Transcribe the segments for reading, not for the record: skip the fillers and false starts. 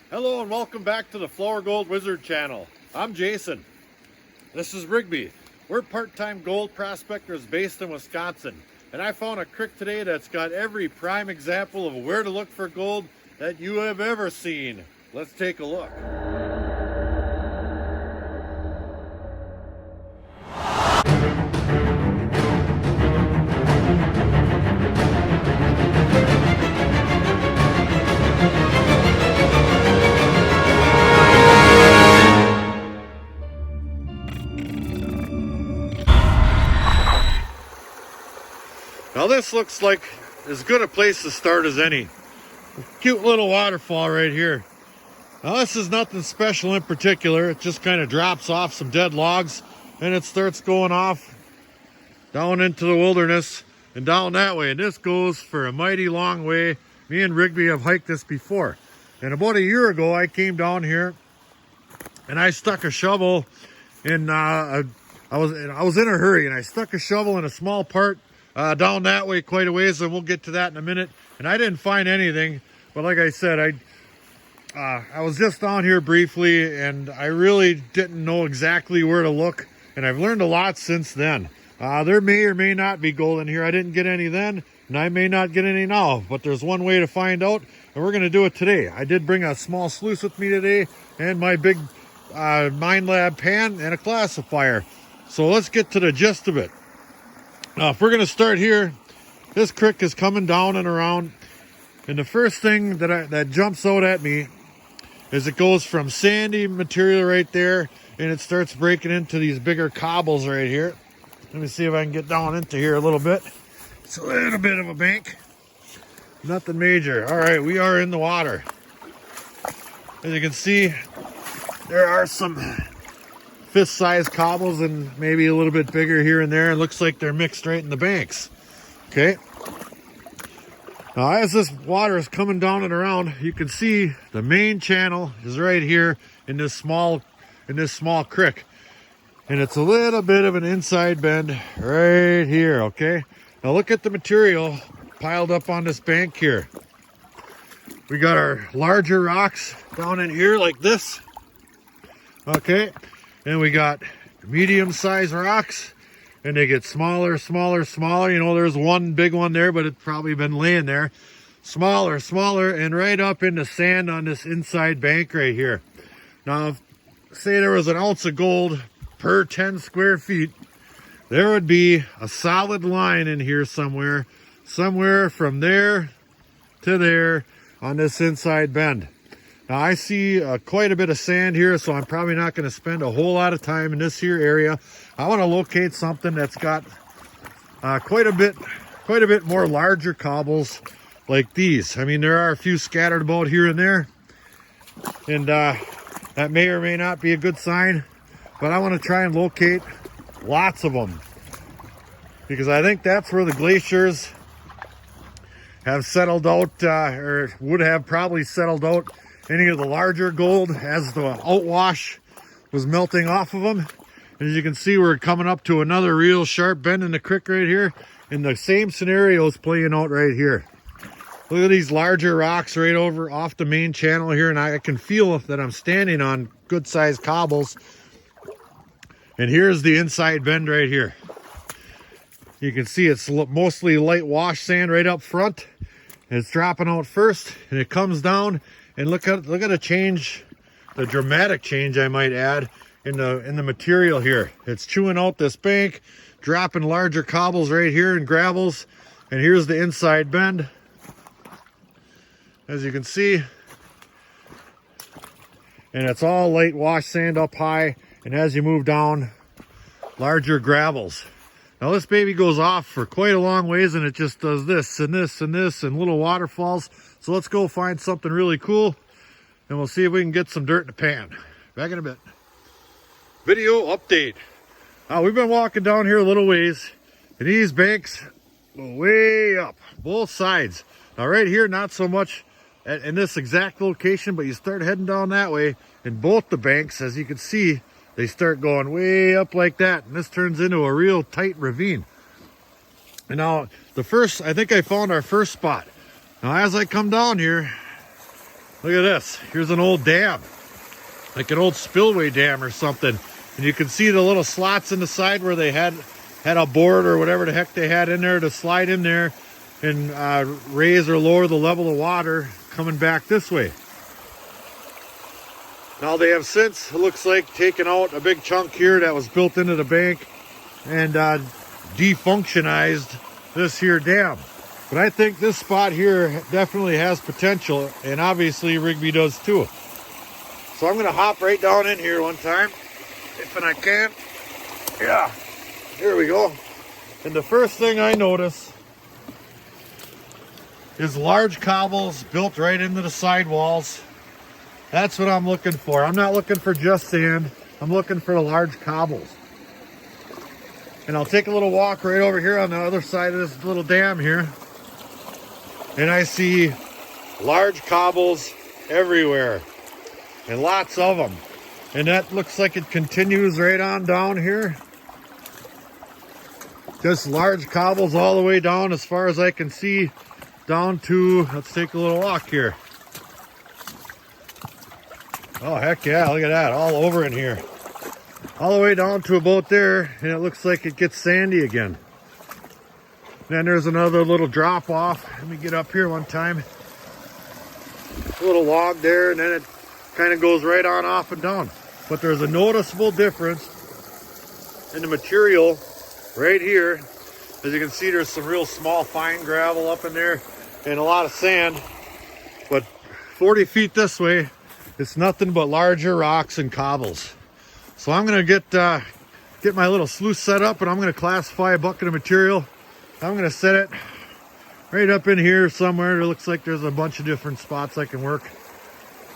Hello and welcome back to the Flower Gold Wizard channel. I'm Jason. This is Rigby. We're part-time gold prospectors based in Wisconsin. And I found a creek today that's got every prime example of where to look for gold that you have ever seen. Let's take a look. Now this looks like as good a place to start as any. Cute little waterfall right here. Now this is nothing special in particular. It just kind of drops off some dead logs and it starts going off down into the wilderness and down that way. And this goes for a mighty long way. Me and Rigby have hiked this before. And about a year ago I came down here and I stuck a shovel in, I was in a hurry and I stuck a shovel in a small part down that way quite a ways, and we'll get to that in a minute. And I didn't find anything, but like I said, I was just down here briefly and I really didn't know exactly where to look, and I've learned a lot since then. There may or may not be gold in here. I didn't get any then, and I may not get any now, but there's one way to find out, and we're going to do it today. I did bring a small sluice with me today and my big Mine Lab pan and a classifier. So let's get to the gist of it. Now, if we're going to start here, this creek is coming down and around, and the first thing that jumps out at me is it goes from sandy material right there, and it starts breaking into these bigger cobbles right here. Let me see if I can get down into here a little bit. It's a little bit of a bank. Nothing major. All right, we are in the water. As you can see, there are some fist-sized cobbles and maybe a little bit bigger here and there. It looks like they're mixed right in the banks. Okay. Now, as this water is coming down and around, you can see the main channel is right here in this small creek, and it's a little bit of an inside bend right here. Okay. Now look at the material piled up on this bank here. We got our larger rocks down in here like this. Okay. And we got medium-sized rocks, and they get smaller, smaller, smaller. You know, there's one big one there, but it's probably been laying there. Smaller, smaller, and right up into sand on this inside bank right here. Now, say there was an ounce of gold per 10 square feet, there would be a solid line in here somewhere from there to there on this inside bend. Now, I see quite a bit of sand here, so I'm probably not going to spend a whole lot of time in this here area. I want to locate something that's got quite a bit more larger cobbles like these. I mean, there are a few scattered about here and there, and that may or may not be a good sign, but I want to try and locate lots of them, because I think that's where the glaciers have settled out, or would have probably settled out any of the larger gold as the outwash was melting off of them. As you can see, we're coming up to another real sharp bend in the creek right here, and the same scenario is playing out right here. Look at these larger rocks right over off the main channel here, and I can feel that I'm standing on good sized cobbles. And here's the inside bend right here. You can see it's mostly light wash sand right up front. It's dropping out first, and it comes down. And look at the change, the dramatic change, I might add, in the material here. It's chewing out this bank, dropping larger cobbles right here and gravels. And here's the inside bend. As you can see. And it's all light wash sand up high. And as you move down, larger gravels. Now this baby goes off for quite a long ways, and it just does this and this and this and little waterfalls. So let's go find something really cool, and we'll see if we can get some dirt in the pan. Back in a bit. Video update. We've been walking down here a little ways, and these banks go way up, both sides. Now right here, not so much in this exact location, but you start heading down that way, and both the banks, as you can see, they start going way up like that, and this turns into a real tight ravine. And now, I think I found our first spot. Now, as I come down here, Look at this. Here's an old dam, like an old spillway dam or something. And you can see the little slots in the side where they had a board or whatever the heck they had in there to slide in there and raise or lower the level of water coming back this way. Now they have since, it looks like, taken out a big chunk here that was built into the bank and defunctionized this here dam. But I think this spot here definitely has potential, and obviously Rigby does too. So I'm gonna hop right down in here one time, if I can. Yeah, here we go. And the first thing I notice is large cobbles built right into the sidewalls. That's what I'm looking for. I'm not looking for just sand. I'm looking for the large cobbles. And I'll take a little walk right over here on the other side of this little dam here. And I see large cobbles everywhere. And lots of them. And that looks like it continues right on down here. Just large cobbles all the way down as far as I can see. Down to, let's take a little walk here. Oh, heck yeah, look at that, all over in here. All the way down to about there, and it looks like it gets sandy again. Then there's another little drop off. Let me get up here one time. A little log there, and then it kind of goes right on off and down. But there's a noticeable difference in the material right here. As you can see, there's some real small fine gravel up in there and a lot of sand. But 40 feet this way, it's nothing but larger rocks and cobbles. So I'm gonna get my little sluice set up, and I'm gonna classify a bucket of material. I'm gonna set it right up in here somewhere. It looks like there's a bunch of different spots I can work.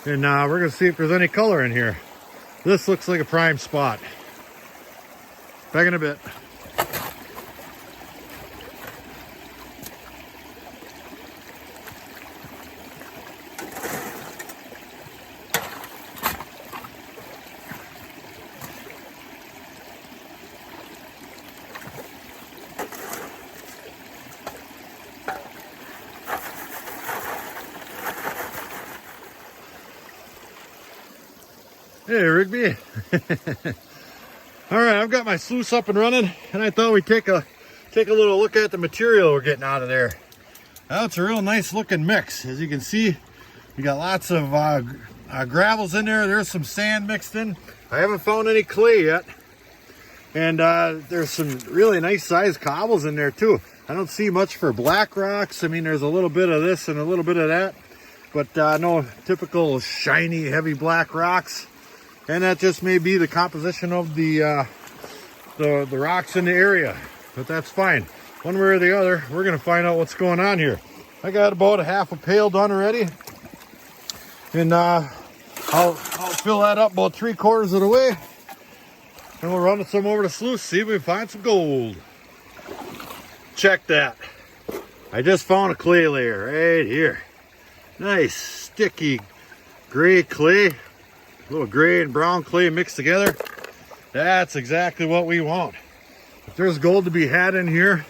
And we're gonna see if there's any color in here. This looks like a prime spot. Back in a bit. Hey, Rigby. All right, I've got my sluice up and running, and I thought we'd take a little look at the material we're getting out of there. Now, it's a real nice looking mix. As you can see, we got lots of gravels in there. There's some sand mixed in. I haven't found any clay yet. And there's some really nice sized cobbles in there too. I don't see much for black rocks. I mean, there's a little bit of this and a little bit of that, but no typical shiny, heavy black rocks. And that just may be the composition of the rocks in the area, but that's fine. One way or the other, we're gonna find out what's going on here. I got about a half a pail done already, and I'll fill that up about 3/4 of the way, and we'll run some over to Sluice, see if we can find some gold. Check that. I just found a clay layer right here. Nice sticky gray clay. A little gray and brown clay mixed together. That's exactly what we want. If there's gold to be had in here,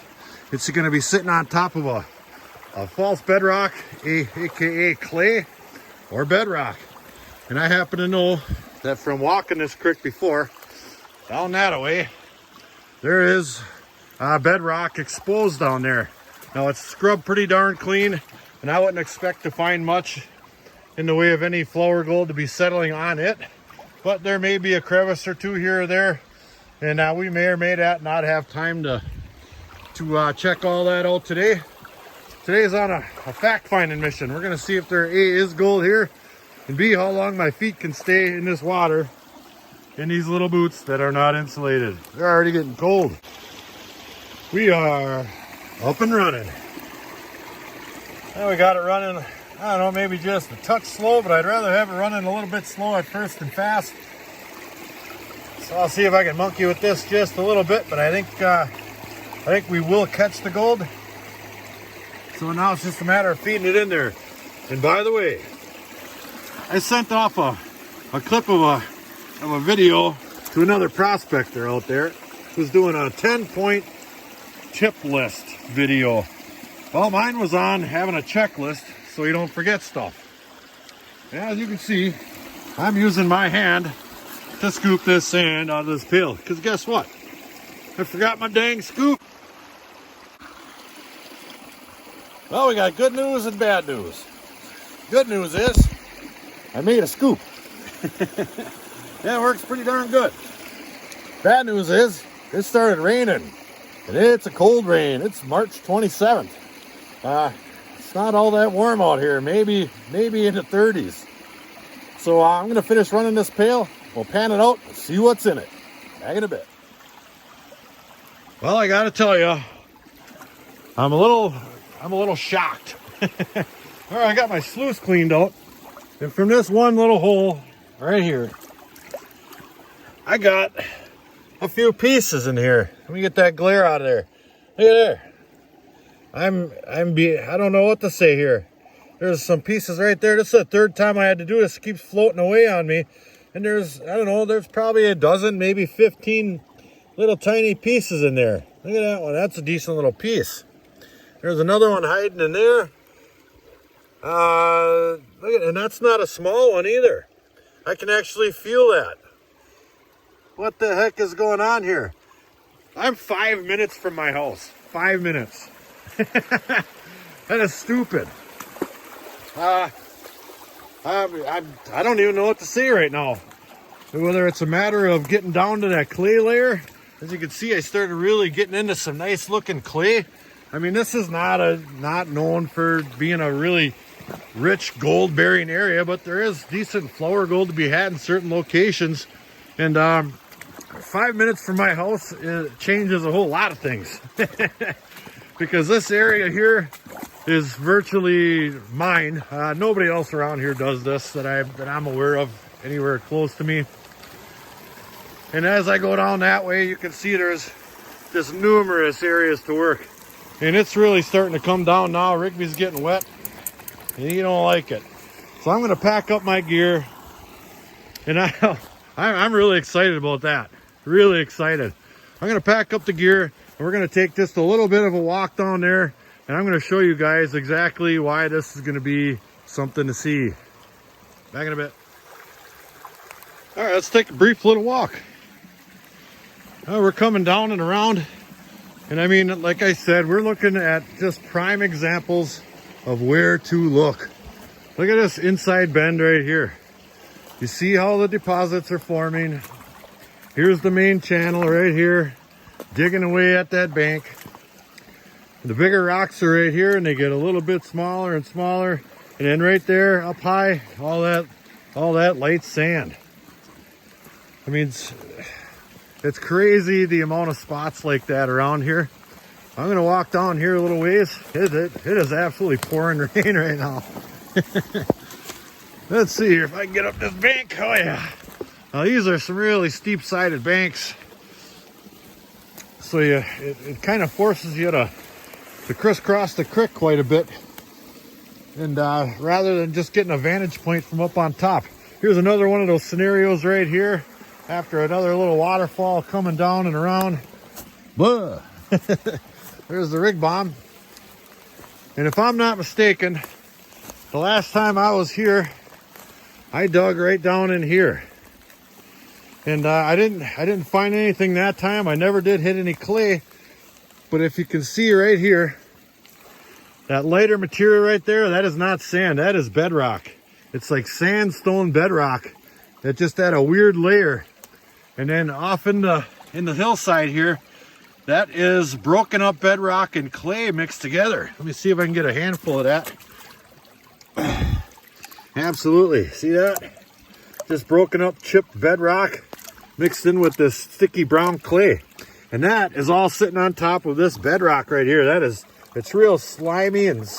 it's going to be sitting on top of a false bedrock, aka clay or bedrock. And I happen to know that from walking this creek before, down that way, there is bedrock exposed down there. Now it's scrubbed pretty darn clean, and I wouldn't expect to find much in the way of any flour gold to be settling on it, but there may be a crevice or two here or there, and we may or may not have time to check all that out today. Today's on a fact-finding mission. We're going to see if there A, is gold here, and B, how long my feet can stay in this water in these little boots that are not insulated. They're already getting cold. We are up and running. Now we got it running, I don't know, maybe just a touch slow, but I'd rather have it running a little bit slow at first than fast. So I'll see if I can monkey with this just a little bit, but I think we will catch the gold. So now it's just a matter of feeding it in there. And by the way, I sent off a clip of a video to another prospector out there who's doing a 10-point tip list video. Well, mine was on having a checklist so you don't forget stuff. As you can see, I'm using my hand to scoop this sand out of this pail. Because guess what? I forgot my dang scoop. Well, we got good news and bad news. Good news is, I made a scoop. Yeah, it works pretty darn good. Bad news is, it started raining. And it's a cold rain. It's March 27th. It's not all that warm out here. Maybe in the 30s. So I'm going to finish running this pail. We'll pan it out and see what's in it. Back in a bit. Well, I got to tell you, I'm a little shocked. All right, I got my sluice cleaned out. And from this one little hole right here, I got a few pieces in here. Let me get that glare out of there. Look at there. I don't know what to say here. There's some pieces right there. This is the third time I had to do this. It keeps floating away on me. And there's probably a dozen, maybe 15 little tiny pieces in there. Look at that one. That's a decent little piece. There's another one hiding in there. Look at, and that's not a small one either. I can actually feel that. What the heck is going on here? I'm 5 minutes from my house. 5 minutes. That is stupid. I don't even know what to say right now. Whether it's a matter of getting down to that clay layer. As you can see, I started really getting into some nice looking clay. I mean, this is not known for being a really rich gold bearing area, but there is decent flour gold to be had in certain locations. And 5 minutes from my house, it changes a whole lot of things. Because this area here is virtually mine. Nobody else around here does this that I'm aware of anywhere close to me. And as I go down that way, you can see there's just numerous areas to work. And it's really starting to come down now. Rigby's getting wet, and you don't like it. So I'm going to pack up my gear, and I'm really excited about that. Really excited. I'm going to pack up the gear, and we're going to take just a little bit of a walk down there, and I'm going to show you guys exactly why this is going to be something to see. Back in a bit. All right, let's take a brief little walk. We're coming down and around, and I mean, like I said, we're looking at just prime examples of where to look. Look at this inside bend right here. You see how the deposits are forming. Here's the main channel right here, digging away at that bank. The bigger rocks are right here, and they get a little bit smaller and smaller. And then right there up high, all that light sand. I mean, it's crazy the amount of spots like that around here. I'm gonna walk down here a little ways. It is absolutely pouring rain right now. Let's see here if I can get up this bank. Oh yeah. Now these are some really steep sided banks. So it kind of forces you to crisscross the creek quite a bit. And rather than just getting a vantage point from up on top. Here's another one of those scenarios right here. After another little waterfall coming down and around. Blah. There's the rig bomb. And if I'm not mistaken, the last time I was here, I dug right down in here. And I didn't find anything that time. I never did hit any clay. But if you can see right here, that lighter material right there, that is not sand, that is bedrock. It's like sandstone bedrock that just had a weird layer. And then off in the hillside here, that is broken up bedrock and clay mixed together. Let me see if I can get a handful of that. Absolutely, see that? Just broken up chipped bedrock mixed in with this sticky brown clay. And that is all sitting on top of this bedrock right here. It's real slimy, and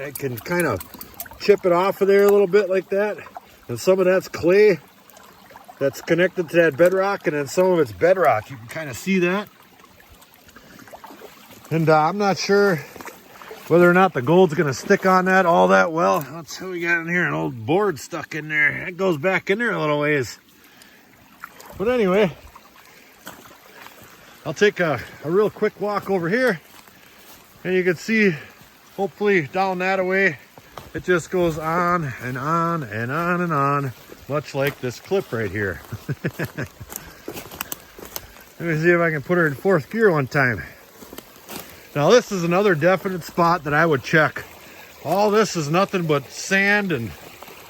I can kind of chip it off of there a little bit like that. And some of that's clay that's connected to that bedrock, and then some of it's bedrock. You can kind of see that. And I'm not sure whether or not the gold's going to stick on that all that well. Let's see what we got in here. An old board stuck in there. That goes back in there a little ways. But anyway, I'll take a real quick walk over here. And you can see, hopefully down that away, It just goes on and on and on and on, much like this clip right here. Let me see if I can put her in fourth gear one time. Now this is another definite spot that I would check. All this is nothing but sand and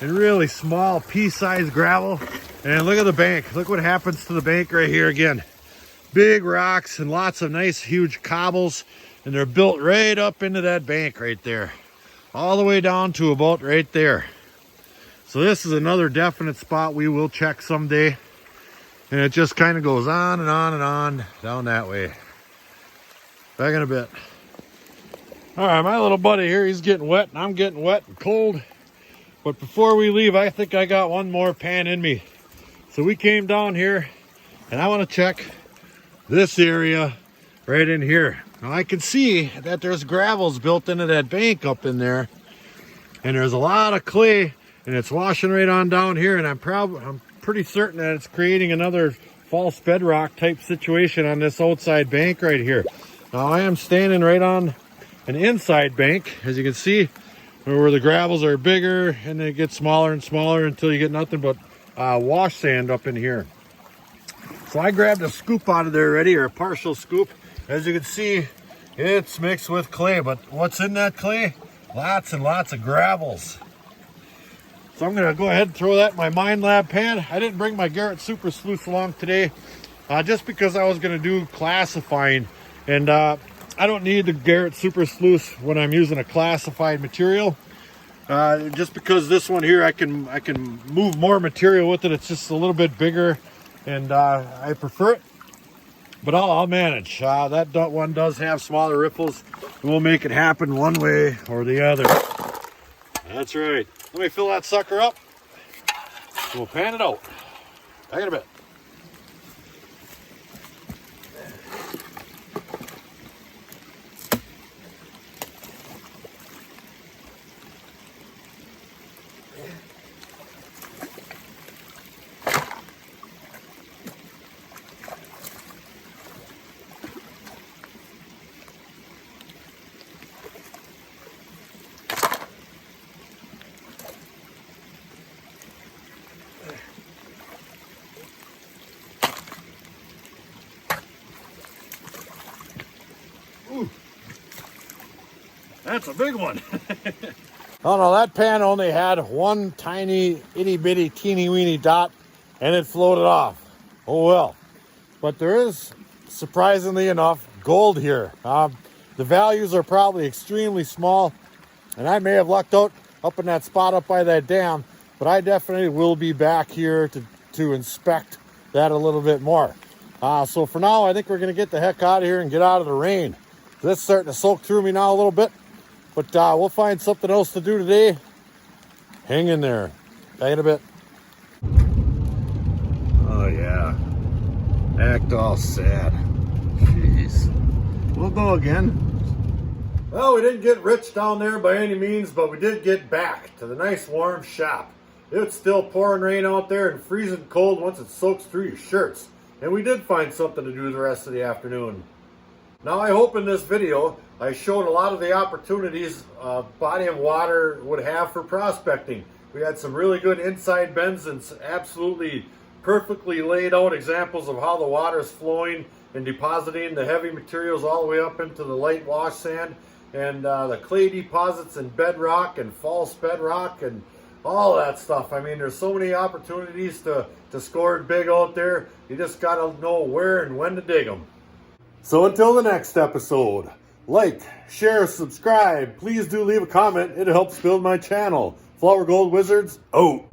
really small pea-sized gravel. And look at the bank. Look what happens to the bank right here again. Big rocks and lots of nice huge cobbles, and they're built right up into that bank right there. All the way down to about right there. So this is another definite spot we will check someday. And it just kind of goes on and on and on down that way. Back in a bit. All right, my little buddy here, he's getting wet and I'm getting wet and cold. But before we leave, I think I got one more pan in me. So we came down here and I want to check this area right in here. Now I can see that there's gravels built into that bank up in there. And there's a lot of clay and it's washing right on down here. And I'm pretty certain that it's creating another false bedrock type situation on this outside bank right here. Now I am standing right on an inside bank, as you can see, where the gravels are bigger and they get smaller and smaller until you get nothing but wash sand up in here. So I grabbed a scoop out of there already, or a partial scoop. As you can see, it's mixed with clay, but what's in that clay? Lots and lots of gravels. So I'm gonna go ahead and throw that in my Mind Lab pan. I didn't bring my Garrett Super Sluice along today, just because I was gonna do classifying. And I don't need the Garrett Super Sluice when I'm using a classified material. Just because this one here, I can move more material with it. It's just a little bit bigger, and I prefer it. But I'll manage. That one does have smaller ripples, and we'll make it happen one way or the other. That's right. Let me fill that sucker up. We'll pan it out. Back in a bit. Ooh, that's a big one. Oh no, that pan only had one tiny itty bitty teeny weeny dot and it floated off. Oh well. But there is, surprisingly enough, gold here. The values are probably extremely small, and I may have lucked out up in that spot up by that dam, but I definitely will be back here to inspect that a little bit more. So for now, I think we're gonna get the heck out of here and get out of the rain. This is starting to soak through me now a little bit, but we'll find something else to do today. Hang in there. Back in a bit. Oh yeah, act all sad. Jeez. We'll go again. Well, we didn't get rich down there by any means, but we did get back to the nice warm shop. It's still pouring rain out there and freezing cold once it soaks through your shirts. And we did find something to do the rest of the afternoon. Now I hope in this video I showed a lot of the opportunities body of water would have for prospecting. We had some really good inside bends and absolutely perfectly laid out examples of how the water is flowing and depositing the heavy materials all the way up into the light wash sand, and the clay deposits and bedrock and false bedrock and all that stuff. I mean, there's so many opportunities to score it big out there. You just got to know where and when to dig them. So until the next episode, like, share, subscribe. Please do leave a comment. It helps build my channel. Flower Gold Wizards, out.